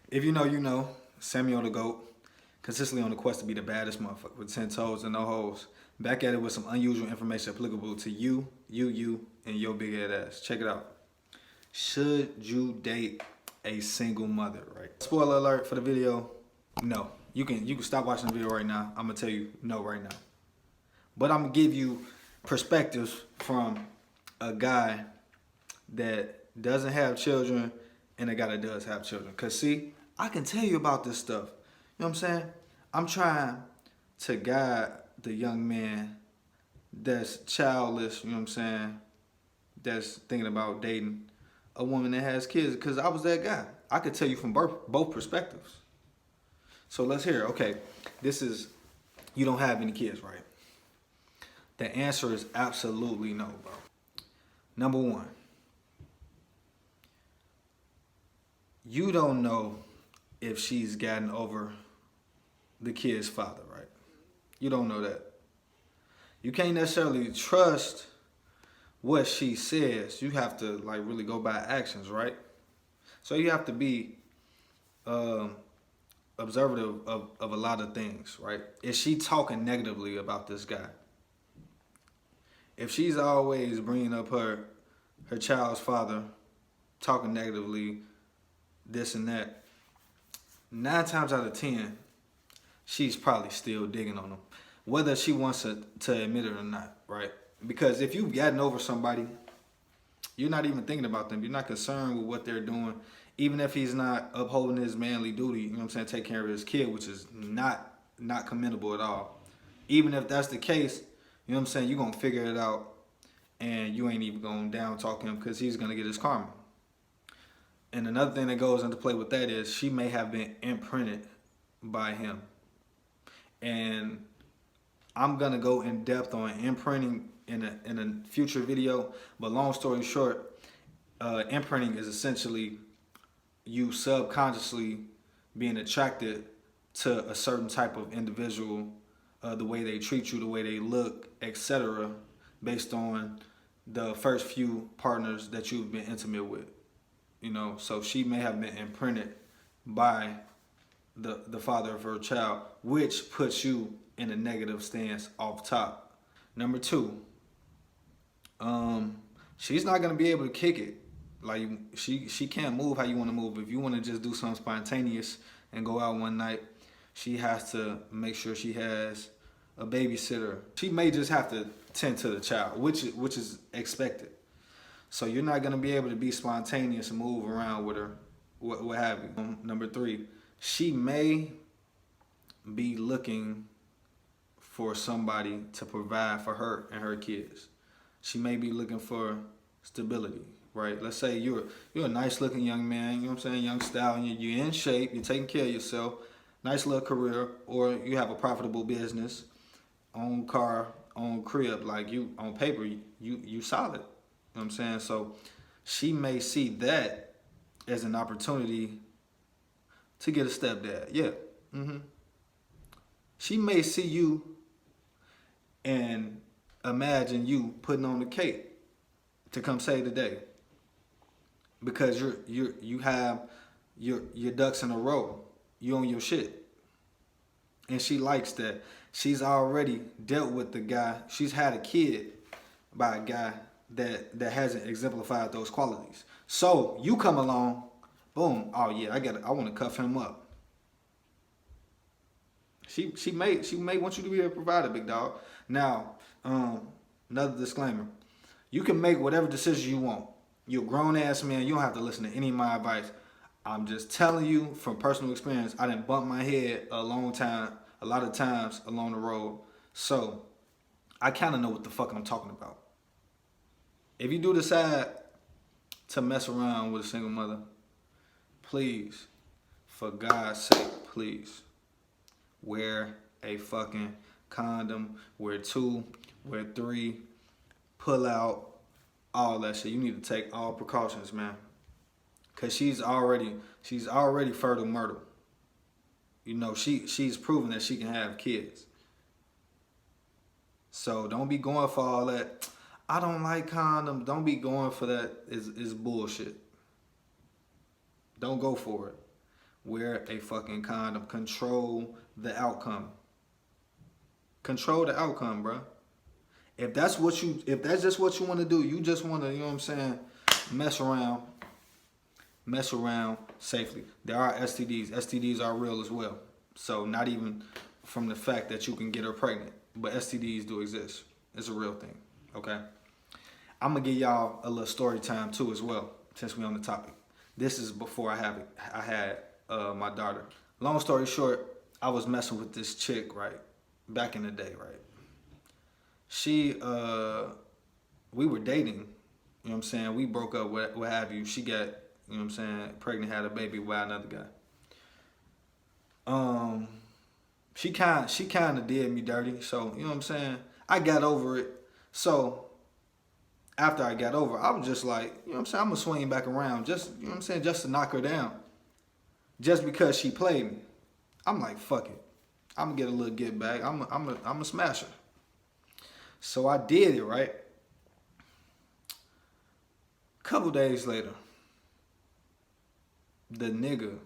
If you know, you know. Samuel the GOAT, consistently on the quest to be the baddest motherfucker with 10 toes and no holes. Back at it with some unusual information applicable to you, and your big head ass. Check it out. Should you date a single mother, right? Spoiler alert for the video, no. You can stop watching the video right now. I'm gonna tell you no right now. But I'm gonna give you perspectives from a guy that doesn't have children and a guy that does have children. Cause see, I can tell you about this stuff. You know what I'm saying? I'm trying to guide the young man that's childless, you know what I'm saying, that's thinking about dating a woman that has kids, because I was that guy. I could tell you from both perspectives. So let's hear it. Okay, this is, you don't have any kids, right? The answer is absolutely no, bro. Number one, you don't know if she's gotten over the kid's father, right? You don't know that. You can't necessarily trust what she says. You have to like really go by actions, right? So you have to be um, observative of a lot of things, right? Is she talking negatively about this guy? If she's always bringing up her child's father, talking negatively, this and that, 9 times out of 10, she's probably still digging on him, whether she wants to admit it or not, right? Because if you've gotten over somebody, you're not even thinking about them. You're not concerned with what they're doing, even if he's not upholding his manly duty. You know what I'm saying? Take care of his kid, which is not commendable at all. Even if that's the case, you know what I'm saying? You're gonna figure it out, and you ain't even gonna down talk him because he's gonna get his karma. And another thing that goes into play with that is she may have been imprinted by him. And I'm gonna go in depth on imprinting in a future video. But long story short, imprinting is essentially you subconsciously being attracted to a certain type of individual, the way they treat you, the way they look, etc., based on the first few partners that you've been intimate with. You know, so she may have been imprinted by the father of her child, which puts you in a negative stance off top. Number two, she's not gonna be able to kick it. Like she can't move how you want to move. If you want to just do something spontaneous and go out one night, she has to make sure she has a babysitter. She may just have to tend to the child, which is expected. So you're not gonna be able to be spontaneous and move around with her, what have you. Number three, she may be looking for somebody to provide for her and her kids. She may be looking for stability, right? Let's say you're a nice looking young man, you know what I'm saying, young stallion, you're in shape, you're taking care of yourself, nice little career, or you have a profitable business, own car, own crib, like you on paper, you solid. You know what I'm saying? So she may see that as an opportunity to get a stepdad. Yeah. She may see you and imagine you putting on the cape to come save the day because you have your ducks in a row. You on your shit, and she likes that. She's already dealt with the guy. She's had a kid by a guy that hasn't exemplified those qualities. So you come along, boom. Oh yeah, I want to cuff him up. She may want you to be a provider, big dog. Now, another disclaimer: you can make whatever decision you want. You're a grown ass man. You don't have to listen to any of my advice. I'm just telling you from personal experience. I didn't bump my head a lot of times along the road, so I kind of know what the fuck I'm talking about. If you do decide to mess around with a single mother, please, for God's sake, please wear a fucking condom, wear two, wear three, pull out, all that shit. You need to take all precautions, man. Cause she's already fertile myrtle. You know, she's proven that she can have kids. So don't be going for all that. I don't like condoms. Don't be going for that. Is bullshit. Don't go for it. wear a fucking condom. Control the outcome. Control the outcome, bro. If that's just what you want to do, you just want to, you know what I'm saying, mess around safely. There are STDs. STDs are real as well. So not even from the fact that you can get her pregnant, but STDs do exist. It's a real thing. Okay. I'm gonna give y'all a little story time too as well, since we're on the topic. This is before I had my daughter. Long story short, I was messing with this chick, right, back in the day, right. She, we were dating, you know what I'm saying? We broke up, what have you. She got, you know what I'm saying, pregnant, had a baby by another guy. She kind of did me dirty, so, you know what I'm saying? I got over it. So, after I got over, I was just like, you know what I'm saying, I'm gonna swing back around, just, you know what I'm saying, just to knock her down. Just because she played me. I'm like, fuck it. I'm gonna get a little get back. I'm a smash her. So I did it, right? Couple days later, the nigga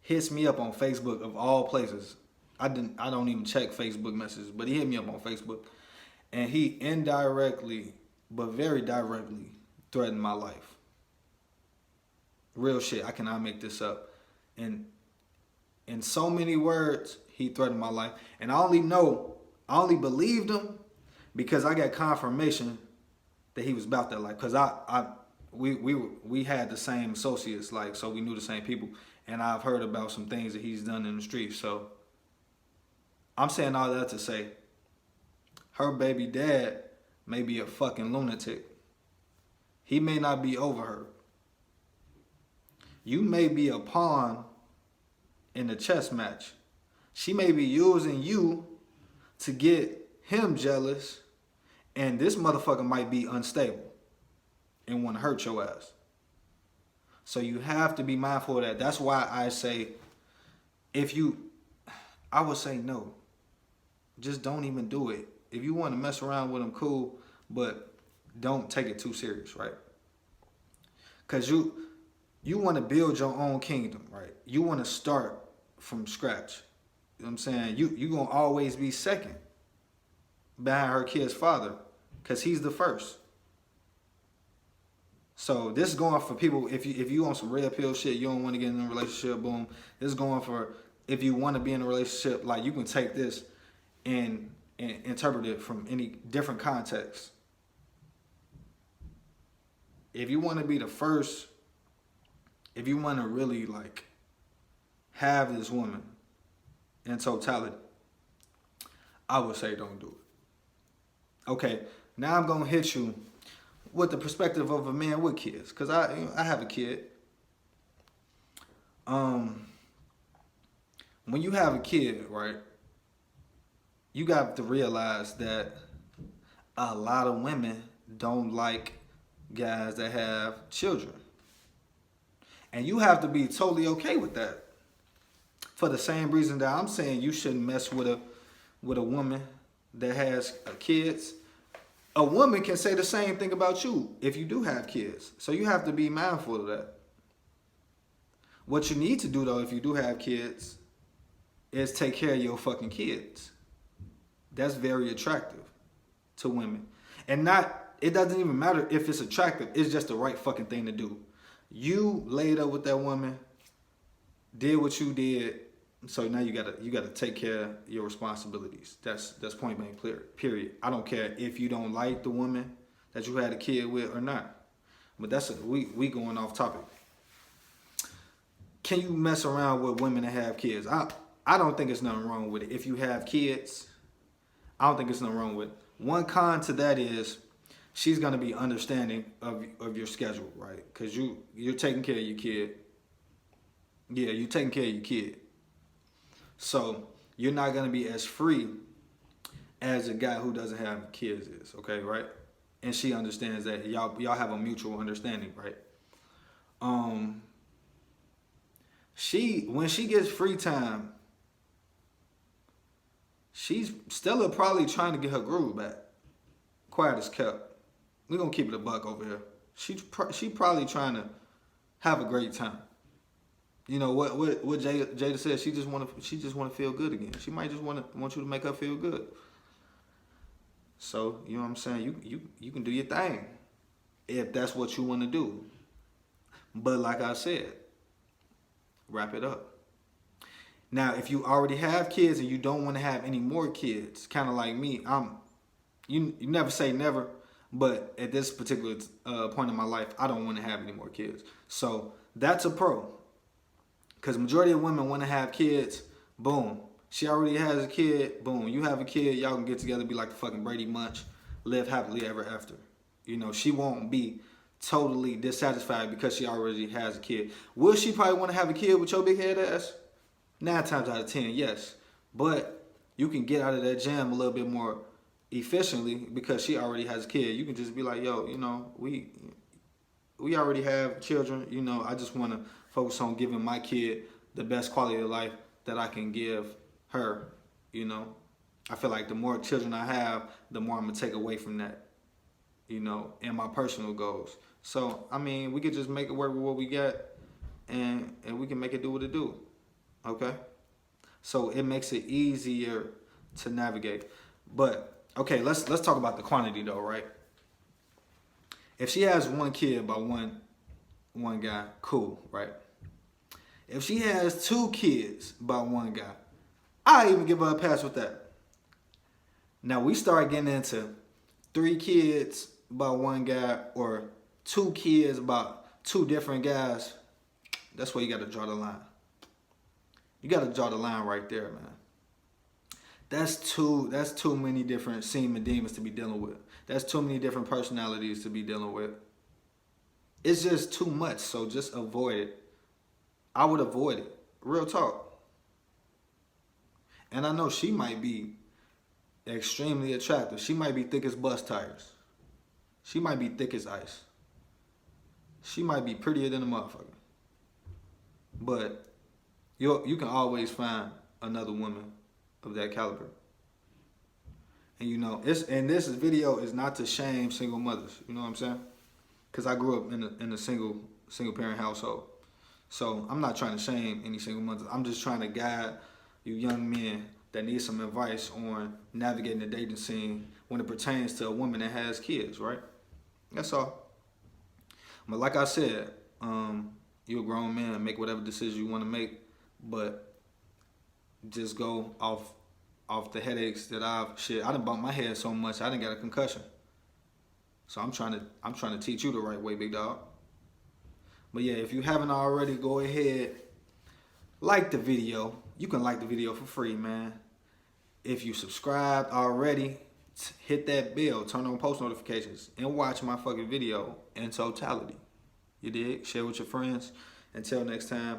hits me up on Facebook of all places. I don't even check Facebook messages, but he hit me up on Facebook, and he indirectly, but very directly, threatened my life. Real shit. I cannot make this up. And in so many words, he threatened my life, and I only believed him because I got confirmation that he was about that life. Cause we had the same associates, like, so we knew the same people, and I've heard about some things that he's done in the streets. So I'm saying all that to say, her baby dad may be a fucking lunatic. He may not be over her. You may be a pawn in a chess match. She may be using you to get him jealous, and this motherfucker might be unstable and want to hurt your ass. So you have to be mindful of that. That's why I say, I would say no. Just don't even do it. If you want to mess around with him, cool, but don't take it too serious, right? Because you want to build your own kingdom, right? You want to start from scratch. You know what I'm saying? You're going to always be second behind her kid's father because he's the first. So this is going for people, if you on some red pill shit, you don't want to get in a relationship, boom. This is going for if you want to be in a relationship, like, you can take this and interpret it from any different context. If you want to be the first, if you want to really, like, have this woman in totality, I would say don't do it. Okay, now I'm going to hit you with the perspective of a man with kids, because I have a kid. When you have a kid, right, you got to realize that a lot of women don't like guys that have children. And you have to be totally okay with that. For the same reason that I'm saying you shouldn't mess with a woman that has kids. A woman can say the same thing about you if you do have kids. So you have to be mindful of that. What you need to do, though, if you do have kids, is take care of your fucking kids. That's very attractive to women. And it doesn't even matter if it's attractive. It's just the right fucking thing to do. You laid up with that woman, did what you did, so now you gotta take care of your responsibilities. That's point blank clear. Period. I don't care if you don't like the woman that you had a kid with or not. But we going off topic. Can you mess around with women that have kids? I don't think there's nothing wrong with it. If you have kids, I don't think there's nothing wrong with it. One con to that is she's gonna be understanding of your schedule, right? Because you're taking care of your kid. Yeah, you're taking care of your kid. So you're not gonna be as free as a guy who doesn't have kids is, okay, right? And she understands that y'all have a mutual understanding, right? When she gets free time, she's Stella probably trying to get her groove back. Quiet as kept. We're gonna keep it a buck over here. She probably trying to have a great time. You know what Jada said. She just want to feel good again. She might just want you to make her feel good. So you know what I'm saying. You can do your thing if that's what you want to do. But like I said, wrap it up. Now, if you already have kids and you don't want to have any more kids, kind of like me, you never say never, but at this particular point in my life, I don't want to have any more kids. So that's a pro. Because majority of women want to have kids, boom. She already has a kid, boom. You have a kid, y'all can get together, be like the fucking Brady Bunch, live happily ever after. You know, she won't be totally dissatisfied because she already has a kid. Will she probably want to have a kid with your big head ass? 9 times out of 10, yes. But you can get out of that jam a little bit more efficiently because she already has a kid. You can just be like, yo, you know, we already have children. You know, I just want to focus on giving my kid the best quality of life that I can give her. You know, I feel like the more children I have, the more I'm going to take away from that, you know, and my personal goals. So, I mean, we could just make it work with what we got and we can make it do what it do. Okay? So it makes it easier to navigate. But, okay, let's talk about the quantity though, right? If she has one kid by one guy, cool, right? If she has 2 kids by one guy, I even give her a pass with that. Now we start getting into 3 kids by one guy or 2 kids by 2 different guys. That's where you got to draw the line. You got to draw the line right there, man. That's too many different semen demons to be dealing with. That's too many different personalities to be dealing with. It's just too much, so just avoid it. I would avoid it. Real talk. And I know she might be extremely attractive. She might be thick as bus tires. She might be thick as ice. She might be prettier than a motherfucker. But you can always find another woman of that caliber. And you know, this video is not to shame single mothers. You know what I'm saying? Because I grew up in a single parent household. So I'm not trying to shame any single mothers. I'm just trying to guide you young men that need some advice on navigating the dating scene when it pertains to a woman that has kids, right? That's all. But like I said, you're a grown man, make whatever decision you want to make, but just go off the headaches that I done bumped my head so much I done got a concussion. So I'm trying to teach you the right way, big dog. But yeah, if you haven't already, go ahead, like the video. You can like the video for free, man. If you subscribed already, hit that bell, turn on post notifications, and watch my fucking video in totality. You dig? Share with your friends. Until next time.